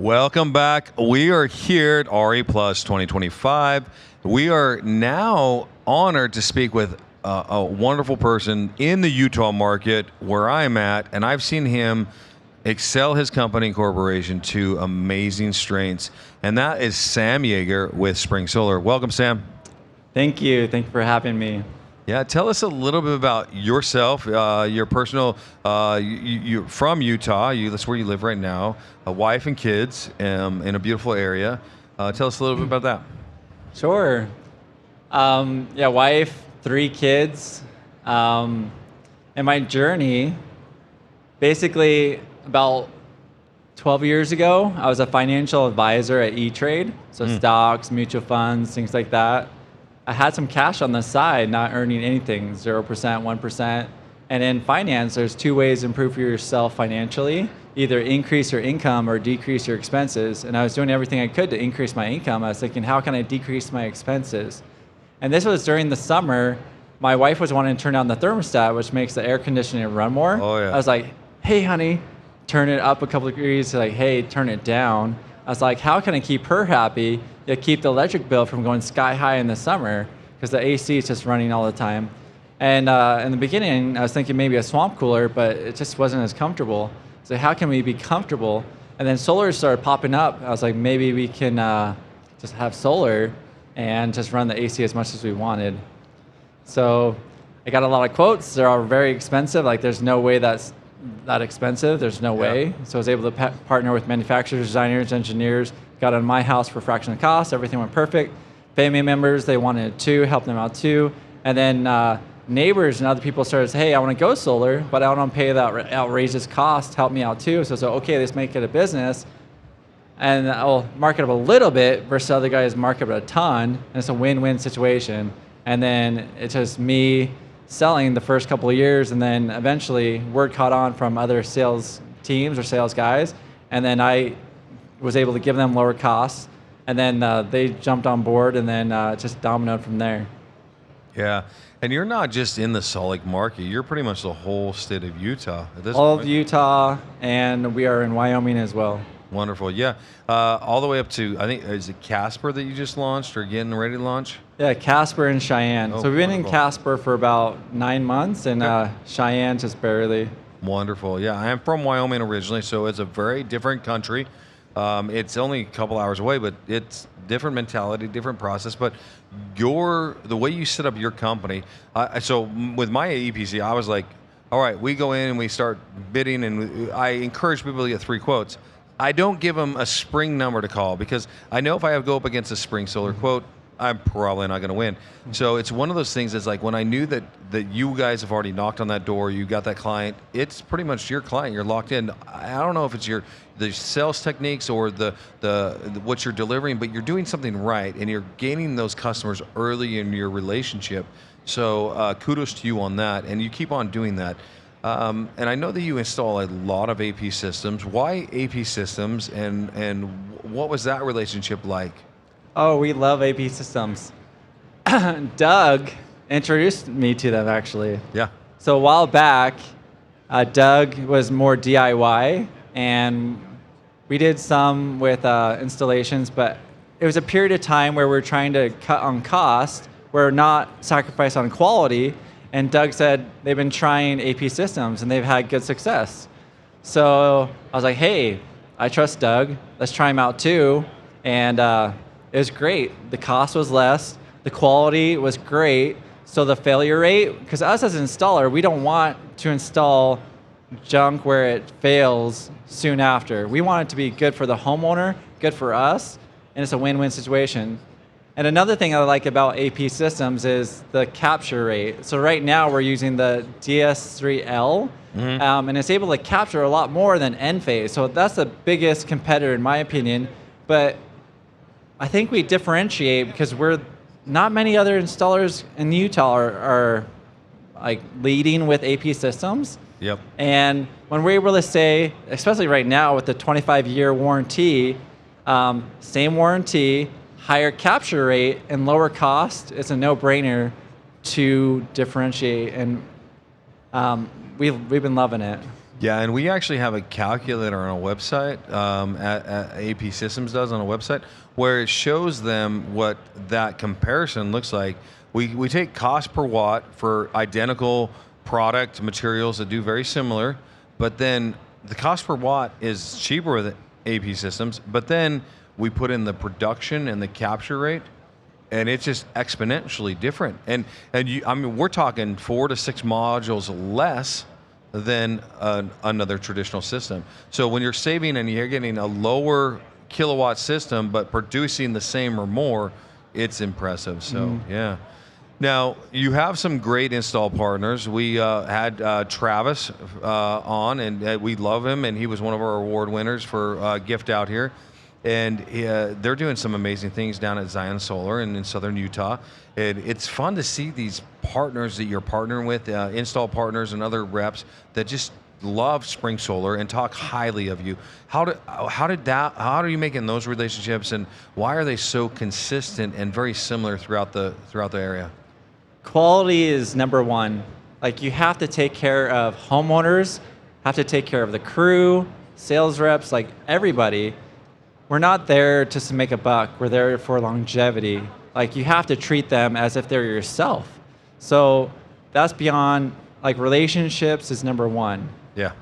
Welcome back. We are here at RE Plus 2025. We are now honored to speak with a wonderful person in the Utah market where I'm at, and I've seen him excel his company and corporation to amazing strengths, and that is Sam Joerger with Spring Solar. Welcome, Sam. Thank you. Thank you for having me. Yeah, tell us a little bit about yourself, your personal. You're from Utah. That's where you live right now. A wife and kids in a beautiful area. Tell us a little bit about that. Sure. Wife, 3 kids. And my journey, basically about 12 years ago, I was a financial advisor at E-Trade. So stocks, mutual funds, things like that. I had some cash on the side, not earning anything, 0%, 1%. And in finance, there's 2 ways to improve yourself financially, either increase your income or decrease your expenses. And I was doing everything I could to increase my income. I was thinking, how can I decrease my expenses? And this was during the summer. My wife was wanting to turn down the thermostat, which makes the air conditioning run more. Oh, yeah. I was like, hey, honey, turn it up a couple of degrees. Like, hey, turn it down. I was like, how can I keep her happy, yet keep the electric bill from going sky high in the summer? Because the AC is just running all the time. And in the beginning, I was thinking maybe a swamp cooler, but it just wasn't as comfortable. So how can we be comfortable? And then solar started popping up. I was like, maybe we can just have solar and just run the AC as much as we wanted. So I got a lot of quotes. They're all very expensive. Like, there's no way that's that expensive. There's no way. So I was able to partner with manufacturers, designers, engineers, got on my house for a fraction of the cost. Everything went perfect. Family members, they wanted it too, helped them out too. And then neighbors and other people started saying, hey, I want to go solar, but I don't want to pay that outrageous cost. Help me out too. So okay, let's make it a business. And I'll mark it up a little bit versus other guys mark it up a ton. And it's a win-win situation. And then it's just me selling the first couple of years, and then eventually word caught on from other sales teams or sales guys, and then I was able to give them lower costs, and then they jumped on board, and then just dominoed from there. Yeah, and you're not just in the Salt Lake market. You're pretty much the whole state of Utah at this All point. of Utah, and we are in Wyoming as well. Wonderful, yeah. All the way up to, I think, is it Casper that you just launched or getting ready to launch? Yeah, Casper and Cheyenne. Oh, so we've been wonderful. in Casper for about 9 months, and Cheyenne just barely. Wonderful, yeah. I am from Wyoming originally, so it's a very different country. It's only a couple hours away, but it's different mentality, different process. But the way you set up your company, so with my EPC, I was like, all right, we go in and we start bidding, and I encourage people to get 3 quotes. I don't give them a spring number to call because I know if I go up against a spring solar quote, I'm probably not going to win. So it's one of those things that's like when I knew that you guys have already knocked on that door, you got that client, it's pretty much your client, you're locked in. I don't know if it's the sales techniques or the what you're delivering, but you're doing something right and you're gaining those customers early in your relationship. So kudos to you on that, and you keep on doing that. And I know that you install a lot of APsystems. Why APsystems, and what was that relationship like? Oh, we love APsystems. Doug introduced me to them, actually. Yeah. So a while back, Doug was more DIY, and we did some with installations, but it was a period of time where we're trying to cut on cost, we're not sacrifice on quality, and Doug said they've been trying APsystems, and they've had good success. So I was like, hey, I trust Doug. Let's try him out too. And it was great. The cost was less. The quality was great. So the failure rate, because us as an installer, we don't want to install junk where it fails soon after. We want it to be good for the homeowner, good for us, and it's a win-win situation. And another thing I like about APsystems is the capture rate. So right now we're using the DS3L, and it's able to capture a lot more than Enphase. So that's the biggest competitor in my opinion. But I think we differentiate because not many other installers in Utah are like leading with APsystems. Yep. And when we're able to say, especially right now with the 25-year warranty, same warranty, higher capture rate, and lower cost, it's a no-brainer to differentiate. And we've been loving it. Yeah, and we actually have a calculator on a website, at APsystems does on a website, where it shows them what that comparison looks like. We take cost per watt for identical product materials that do very similar, but then the cost per watt is cheaper with APsystems, but then we put in the production and the capture rate, and it's just exponentially different. And I mean, we're talking 4 to 6 modules less than another traditional system. So when you're saving and you're getting a lower kilowatt system but producing the same or more, it's impressive. So yeah. Now you have some great install partners. We had Travis on, and we love him, and he was one of our award winners for Gift Out here. And they're doing some amazing things down at Zion Solar and in southern Utah. And it's fun to see these partners that you're partnering with, install partners and other reps that just love Spring Solar and talk highly of you. How are you making those relationships, and why are they so consistent and very similar throughout the area? Quality is number one. Like, you have to take care of homeowners, have to take care of the crew, sales reps, like everybody. We're not there just to make a buck. We're there for longevity. Like, you have to treat them as if they're yourself. So that's beyond, like, relationships is number one. Yeah.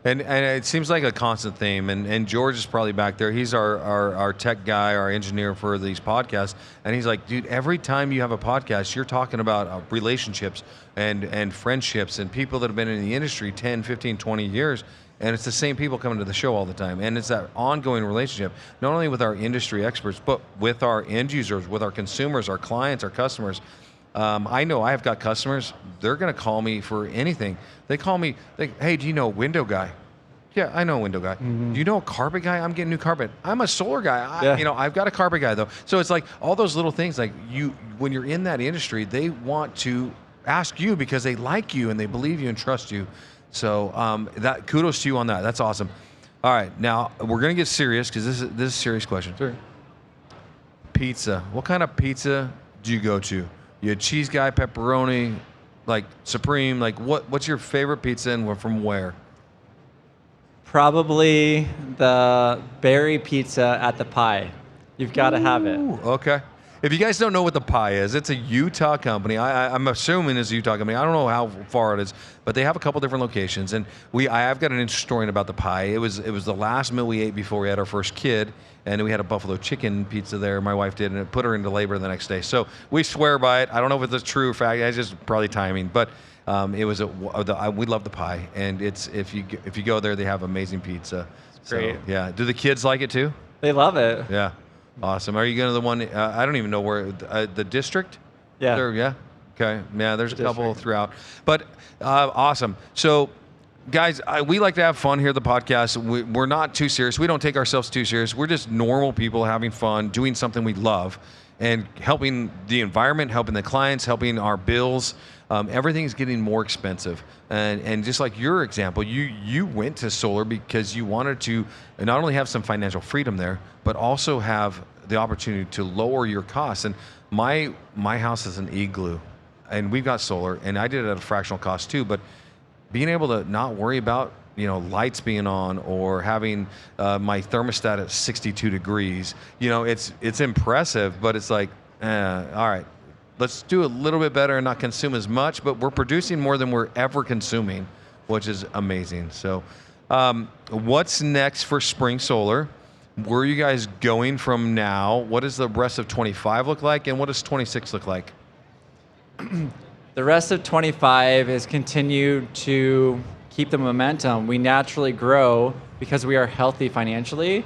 And it seems like a constant theme, and George is probably back there. He's our tech guy, our engineer for these podcasts, and he's like, dude, every time you have a podcast, you're talking about relationships and friendships and people that have been in the industry 10, 15, 20 years, and it's the same people coming to the show all the time. And it's that ongoing relationship, not only with our industry experts, but with our end users, with our consumers, our clients, our customers. I know I've got customers, they're going to call me for anything. They call me, hey, do you know a window guy? Yeah, I know a window guy. Do you know a carpet guy? I'm getting new carpet. I'm a solar guy. I've got a carpet guy though. So it's like all those little things, like when you're in that industry, they want to ask you because they like you and they believe you and trust you. So that kudos to you on that. That's awesome. All right, now we're going to get serious because this is a serious question. Sure. Pizza. What kind of pizza do you go to? You a cheese guy, pepperoni, like supreme? Like what's your favorite pizza and from where? Probably the berry pizza at the Pie. You've got to have it. Okay. If you guys don't know what the Pie is, it's a Utah company. I'm assuming it's a Utah company. I don't know how far it is, but they have a couple different locations. And I've got an interesting story about the Pie. It was the last meal we ate before we had our first kid, and we had a buffalo chicken pizza there. My wife did, and it put her into labor the next day. So we swear by it. I don't know if it's a true fact. It's just probably timing, but it was we love the Pie, and it's if you go there, they have amazing pizza. It's great. So, yeah. Do the kids like it too? They love it. Yeah. Awesome. Are you going to the one? I don't even know where the district. Yeah. Yeah. Okay. Yeah. There's a couple District. throughout, but awesome. So, guys, we like to have fun here at the podcast. We're not too serious. We don't take ourselves too serious. We're just normal people having fun, doing something we love, and helping the environment, helping the clients, helping our bills. Everything's getting more expensive, and just like your example, you went to solar because you wanted to not only have some financial freedom there, but also have the opportunity to lower your costs. And my house is an igloo, and we've got solar, and I did it at a fractional cost too. But being able to not worry about lights being on or having my thermostat at 62 degrees, it's impressive. But it's like, all right. Let's do a little bit better and not consume as much, but we're producing more than we're ever consuming, which is amazing. So what's next for Spring Solar? Where are you guys going from now? What does the rest of 25 look like, and what does 26 look like? The rest of 25 is continue to keep the momentum. We naturally grow because we are healthy financially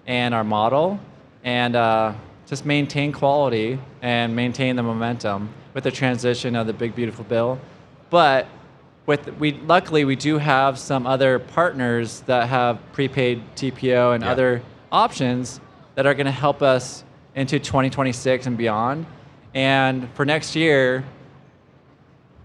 and our model, and just maintain quality and maintain the momentum with the transition of the big beautiful bill. But luckily we do have some other partners that have prepaid TPO and other options that are going to help us into 2026 and beyond. And for next year,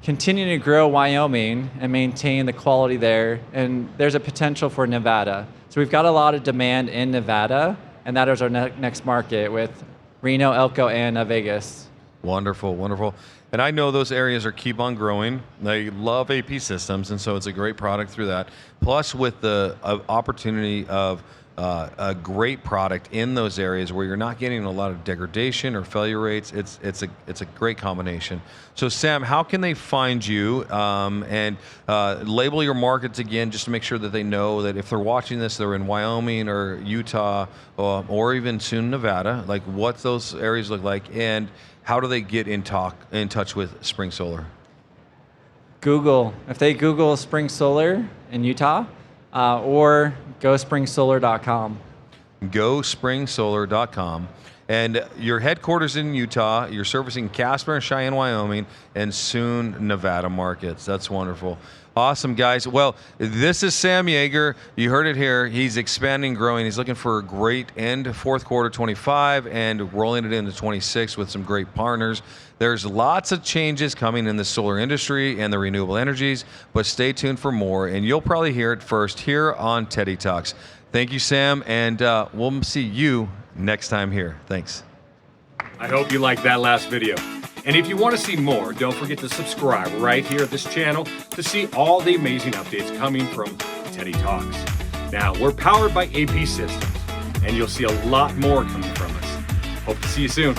continue to grow Wyoming and maintain the quality there. And there's a potential for Nevada. So we've got a lot of demand in Nevada, and that is our next market with Reno, Elko, and Vegas. Wonderful, wonderful. And I know those areas are keep on growing. They love AP systems, and so it's a great product through that. Plus, with the opportunity of a great product in those areas where you're not getting a lot of degradation or failure rates, it's a great combination. So, Sam, how can they find you and label your markets again, just to make sure that they know that if they're watching this, they're in Wyoming or Utah or even soon Nevada, like what those areas look like, and how do they get in touch with Spring Solar? Google. If they Google Spring Solar in Utah, or gospringsolar.com. gospringsolar.com. And your headquarters in Utah, you're servicing Casper and Cheyenne, Wyoming, and soon Nevada markets. That's wonderful. Awesome, guys. Well, this is Sam Joerger. You heard it here. He's expanding, growing. He's looking for a great end fourth quarter 25 and rolling it into 26 with some great partners. There's lots of changes coming in the solar industry and the renewable energies, but stay tuned for more, and you'll probably hear it first here on Teddy Talks. Thank you, Sam, and we'll see you next time here. Thanks. I hope you liked that last video. And if you want to see more, don't forget to subscribe right here at this channel to see all the amazing updates coming from Teddy Talks. Now, we're powered by APsystems, and you'll see a lot more coming from us. Hope to see you soon.